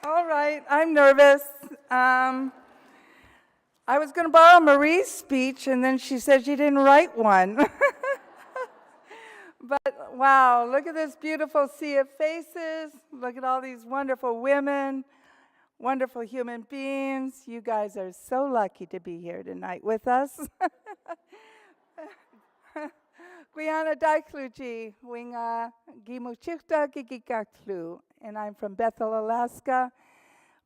All right, I'm nervous. I was going to borrow Marie's speech, and then she said she didn't write one. But wow, look at this beautiful sea of faces. Look at all these wonderful women, wonderful human beings. You guys are so lucky to be here tonight with us. Guyana Daikluji, Winga Gimuchikta Kikikaaq, and I'm from Bethel, Alaska,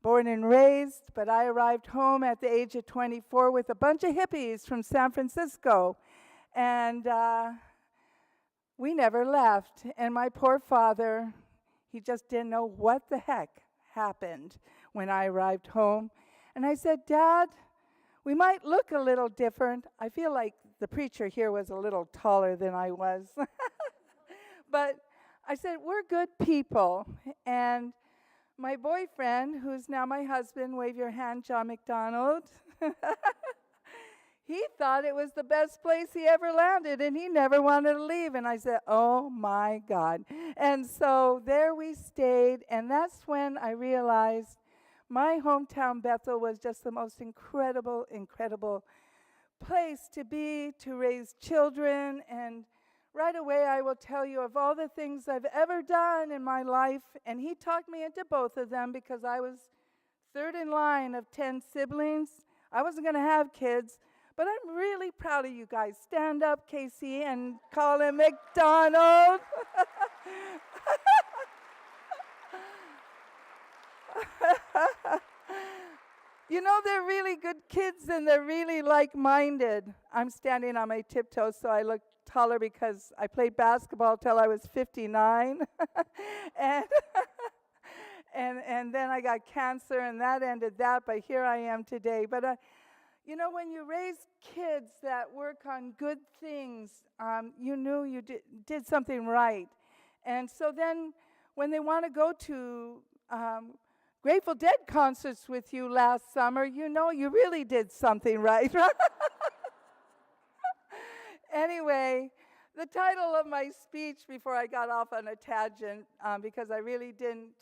born and raised, but I arrived home at the age of 24 with a bunch of hippies from San Francisco, and we never left. And my poor father, he just didn't know what the heck happened when I arrived home. And I said, Dad, we might look a little different. I feel like the preacher here was a little taller than I was. But I said, we're good people. And my boyfriend, who's now my husband, wave your hand, John McDonald, he thought it was the best place he ever landed, and he never wanted to leave. And I said, oh, my God. And so there we stayed, and that's when I realized my hometown, Bethel, was just the most incredible, incredible place to be, to raise children. And right away, I will tell you of all the things I've ever done in my life, and he talked me into both of them because I was third in line of 10 siblings. I wasn't going to have kids, but I'm really proud of you guys. Stand up, Casey, and call him McDonald. You know, they're really good kids, and they're really like-minded. I'm standing on my tiptoes, so I look taller because I played basketball till I was 59. and, and then I got cancer, and that ended that, but here I am today. But, you know, when you raise kids that work on good things, you knew you did something right. And so then when they want to go to Grateful Dead concerts with you last summer, you know you really did something right. Anyway, the title of my speech before I got off on a tangent, because I really didn't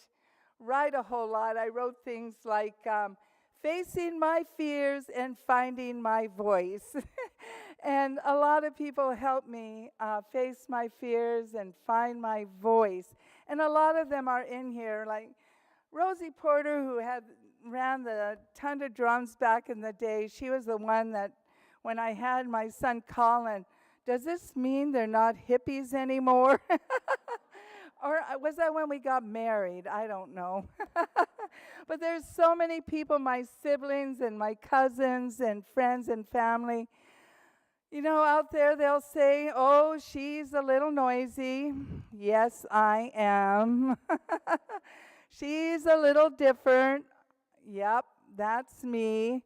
write a whole lot, I wrote things like facing my fears and finding my voice. And a lot of people helped me face my fears and find my voice. And a lot of them are in here, like Rosie Porter, who ran the Tundra Drums back in the day. She was the one that, when I had my son Colin, does this mean they're not hippies anymore? Or was that when we got married? I don't know. But there's so many people, my siblings and my cousins and friends and family. You know, out there they'll say, oh, she's a little noisy. Yes, I am. She's a little different. Yep, that's me.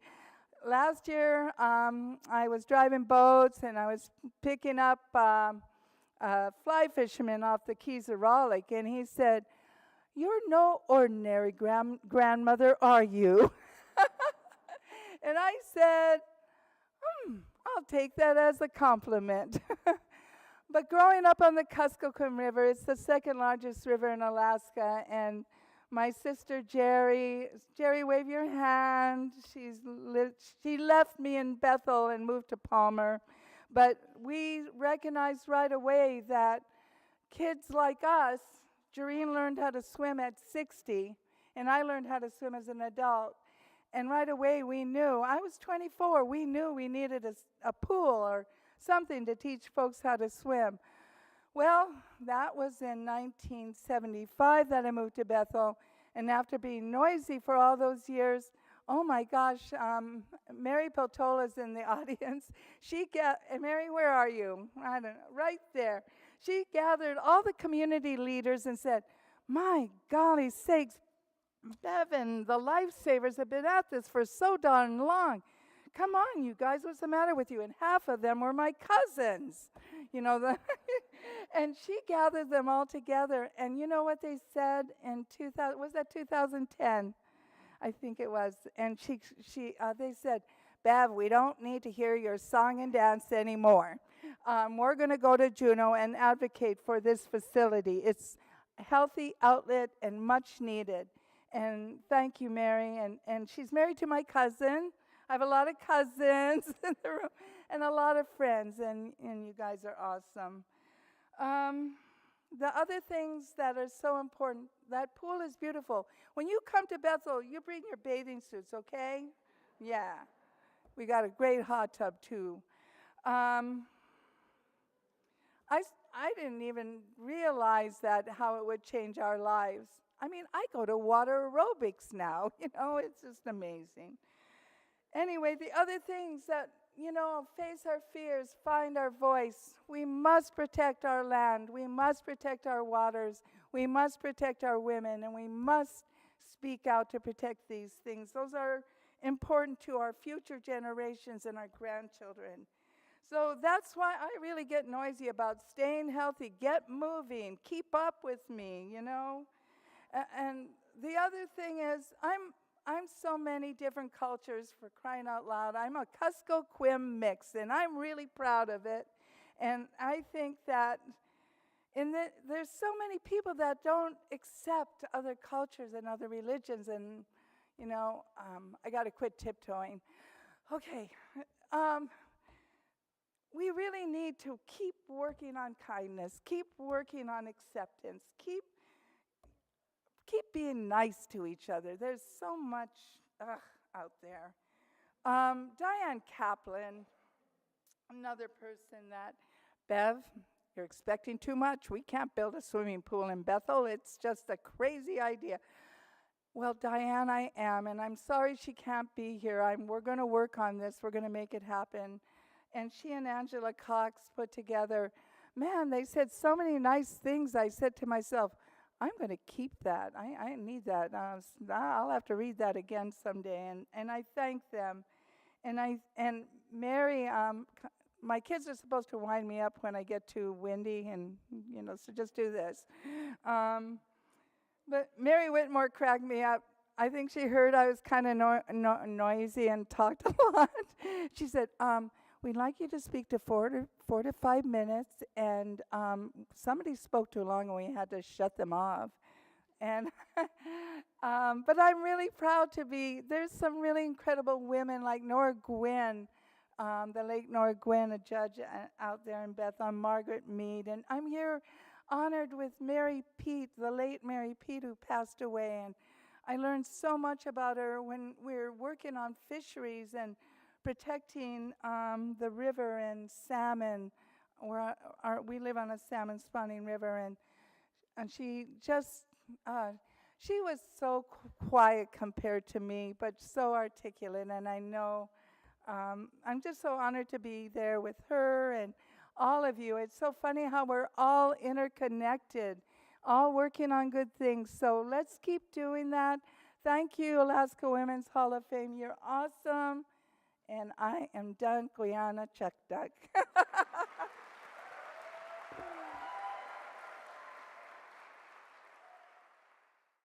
Last year, I was driving boats, and I was picking up a fly fisherman off the Keys of Raleigh, and he said, you're no ordinary grandmother, are you? And I said, I'll take that as a compliment. But growing up on the Kuskokwim River, it's the second largest river in Alaska, and my sister Jerry, wave your hand. She left me in Bethel and moved to Palmer. But we recognized right away that kids like us, Jareen learned how to swim at 60, and I learned how to swim as an adult. And right away we knew, I was 24, we knew we needed a pool or something to teach folks how to swim. Well, that was in 1975 that I moved to Bethel, and after being noisy for all those years, oh my gosh, Mary Peltola's in the audience. Mary, where are you? I don't know, right there. She gathered all the community leaders and said, my golly sakes, Bevan, the Lifesavers have been at this for so darn long. Come on, you guys, what's the matter with you? And half of them were my cousins, you know. And she gathered them all together, and you know what they said in 2010? I think it was. And they said, Bev, we don't need to hear your song and dance anymore. We're going to go to Juneau and advocate for this facility. It's a healthy outlet and much needed. And thank you, Mary. And she's married to my cousin. I have a lot of cousins in the room and a lot of friends, and you guys are awesome. The other things that are so important, that pool is beautiful. When you come to Bethel, you bring your bathing suits, okay? Yeah. We got a great hot tub, too. I didn't even realize that how it would change our lives. I mean, I go to water aerobics now, it's just amazing. Anyway, the other things that, face our fears, find our voice. We must protect our land. We must protect our waters. We must protect our women, and we must speak out to protect these things. Those are important to our future generations and our grandchildren. So that's why I really get noisy about staying healthy, get moving, keep up with me, And the other thing is, I'm so many different cultures, for crying out loud. I'm a Kuskokwim mix, and I'm really proud of it. And I think that there's so many people that don't accept other cultures and other religions, and, I got to quit tiptoeing. Okay. We really need to keep working on kindness, keep working on acceptance, keep being nice to each other. There's so much out there. Diane Kaplan, another person that, Bev, you're expecting too much. We can't build a swimming pool in Bethel. It's just a crazy idea. Well, Diane, I am, and I'm sorry she can't be here. We're going to work on this. We're going to make it happen. And she and Angela Cox put together, man, they said so many nice things. I said to myself, I'm going to keep that. I need that. I'll have to read that again someday. And I thank them. And Mary, my kids are supposed to wind me up when I get too windy, and so just do this. But Mary Whitmore cracked me up. I think she heard I was kind of noisy and talked a lot. She said, we'd like you to speak to 4 to 5 minutes, and somebody spoke too long and we had to shut them off. And but I'm really proud to be, there's some really incredible women like Nora Gwynn, the late Nora Gwynn, a judge out there in Bethel, Margaret Mead, and I'm here honored with Mary Pete, the late Mary Pete, who passed away, and I learned so much about her when we were working on fisheries and protecting the river and salmon. We live on a salmon spawning river, and she just, she was so quiet compared to me, but so articulate, and I know, I'm just so honored to be there with her and all of you. It's so funny how we're all interconnected, all working on good things, so let's keep doing that. Thank you, Alaska Women's Hall of Fame. You're awesome. And I am done, Guyana Chuck Duck.